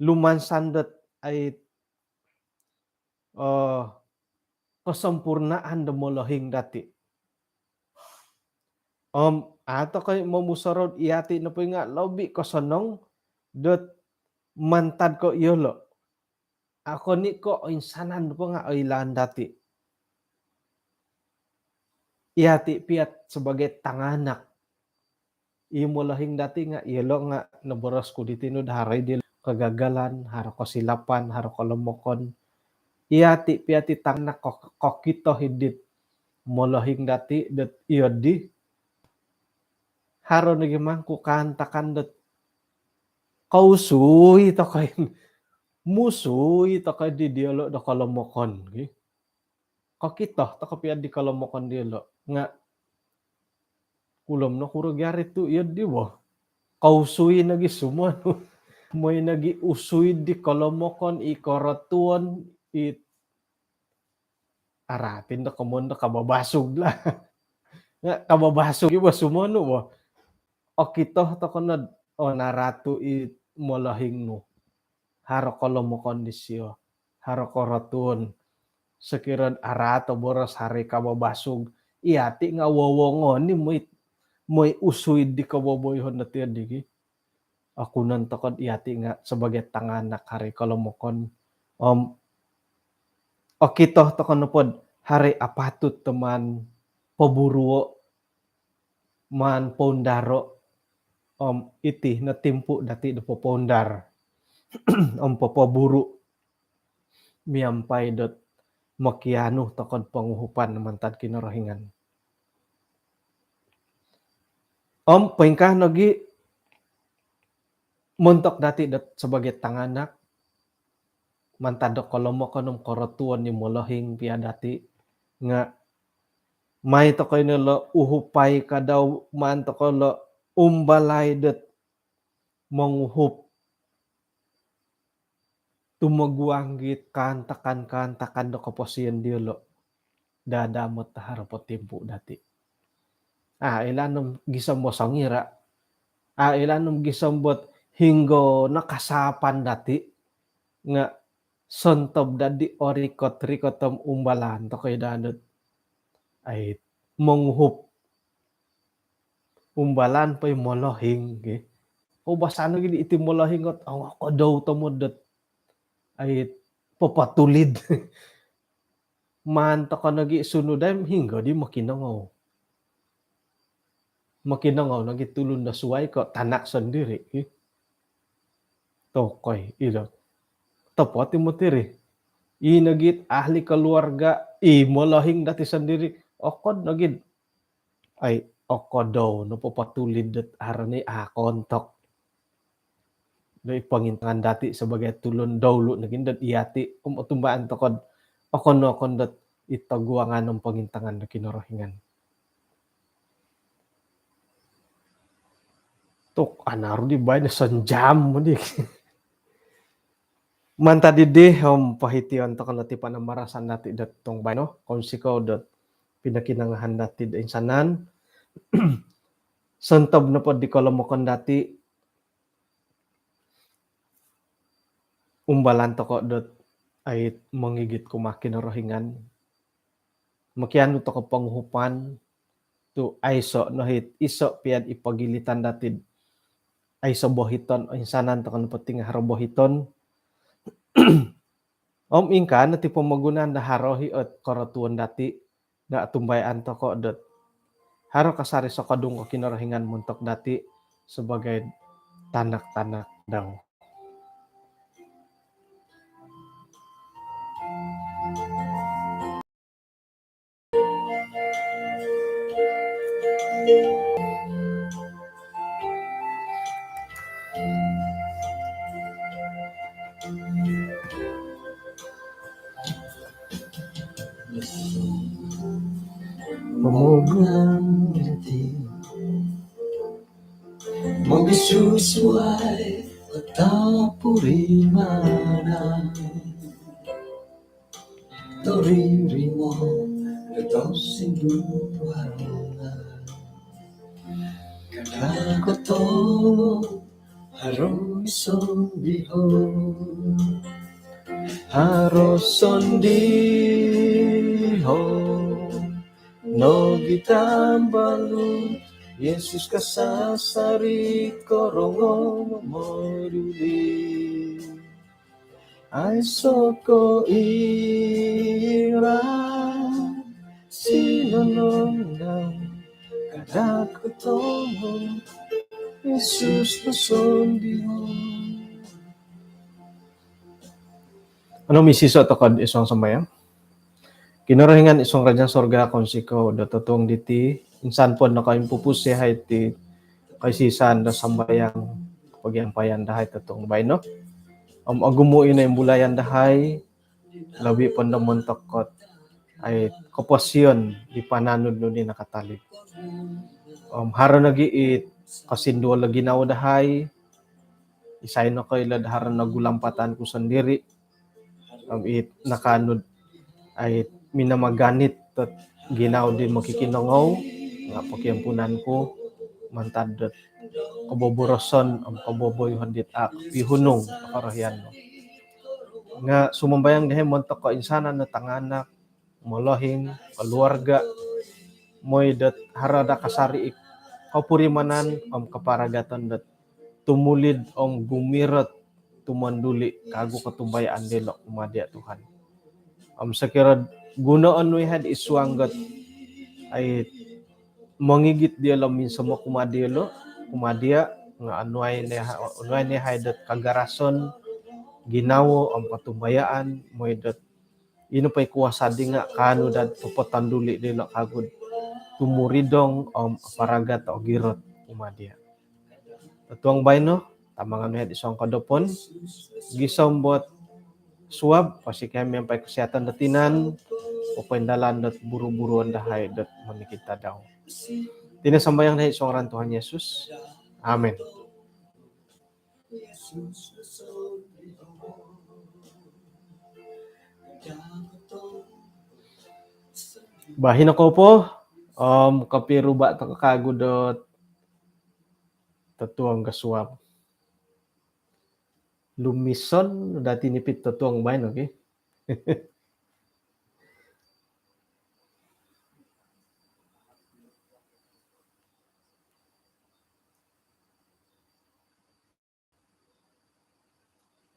S2: lumansandat ay kasampurnaan da molahing dati. Ato kay mamusarod iati na po nga lobi kasanong dot mantad ko yolo. Ako ni ko insanan po nga ilan dati. Iati piat sebagai tanganak. Imolahing dati nga yolo nga naboros ko ditino haray di kagagalan, haro kasilapan, haro kolomokon. Iati piati tanganak kokito hidit molahing dati dat iodi haro nagimang kukantakan dat kausuy to kay musuy to kay di dialo da kolomokon gi kokito to kapiad di kolomokon dialo nga ulam na kurugyari tu iodi wo kausuy nagi sumano moy nagi usuy di kolomokon i koratuan i aratin da kamon da kababasog la nga kababasog iwa sumano wo o kito to konod o naratu i molahing no haro kolomokon disyo haro koratuan sekirad arato boros hari kababasog iati nga wowongon ni moy usuy di kababoyhon na tiyan digi ako nan tokod iati nga sebagai tanganak hari kolomokon o kito to konopod hari apatut teman paburuo man pondaro iti na timpu dati da popondar papaburu miampay dot makiano tokod panguhupan namantad kinarahingan. Paingkah nagi montok dati dat sebagai tanganak mantado kolomokon koratuan ni molahing pia dati nga may tokoy nilo uhupay kadaw man tokolo umbalay dat manguhup tumaguanggit kantakan do kaposian diolo dadamot harapot timpu dati. Ilanong gisambot sangira. Ilanong gisambot hinggo nakasapan dati nga sontob dadi orikot-rikotom umbalan to kay dadot ay manguhup umbalan pay molohing ge. O basano gid iti molohing ot ako daw tomodot ay papatulid. Man to ka nagi sunodem hingga di makinangaw. Makinangaw nagitulon na suway ko tanak sendiri. Tokoy ilo. Tapos mo tiri. Inagit ahli keluarga molahing dati sendiri. Okod nagid. Ay okod daw no papatulid dat arani kontok. Dai pangintangan dati sebagai tulon dawlo naging dat iati tumbaan tokod okon dat itaguangan ng pangintangan na kinarahingan. Tok anaro di bay na sanjam mo di. Manta didi pahitian to kanati panamarasan dati dat tong bay no konsiko dat pinakinangahan dati da insanan. Sentob na pod di kolomokon dati umbalan to ko dat ay mangigit kumakin rohingan. Makiano to ko panghupan to aiso no hit iso piad ipagilitan datid ay sa bohiton o insanan to kan pating harobohiton ingka na tipo magunan da harohi at koratuan dati na tumbayan to ko dot haro kasari sa kadung ko kinarahingan muntok dati sebagai tanak-tanak daw.
S1: Pemogungan hati Mo Yesus buhay Patapuri mana Toriri mo Ito sinduhan Kada to Haroson bihon Haroson dihon No gitambalu Yesus kasasari korongo moruli Ay soko ira sinonong kada ketemu Yesus kasondihon. Ano misiso to kad isong sambayang? Kinurahingan isong radyang sorga konsiko datotong diti insan po na kayong pupusi hay ti kay sisan da sambayang pagyampayan dahay tatong bay no. Agumuin na yung bulayan dahay labi po na montakot ay kopasyon di pananod no ni nakatalib. Haro nagiit kasindo lagi na dahay isay no kay ladharan nagulampatan ko sandiri it nakanod ay minamaganit at ginaw din makikinangaw nga pakiampunan ko mantadot kaboboroson ang kaboboyhan dit ak pihunong akarahian no nga sumambayang dahi montok ko insanan na tanganak molohing keluarga moy dat harada kasari kapurimanan kaparagatan dat tumulid gumirot tumanduli kago katumbayaan dilo kumadya Tuhan sakirad gunoon we had iswanggat ay mangigit dia lamin sama kumadya nga anuay ni haydat kagarason ginawo ang katumbayaan moy dat ino pay kuwasa di nga kano dat pupotanduli dilo kagud tumuridong paragat o girot kumadya tatuang bayno tamangan we had isang kadopon gisombot suab pasti kami yang pay kesehatan datinan o pendalan dat buru-buruan dahay dat manikita daw. Tinasambayang dahi isang ran Tuhan Yesus. Amen. Bahin ako po kapiruba ta kakagudot tatuang kasuab. Lumison dati nipit tatuang bahin okay.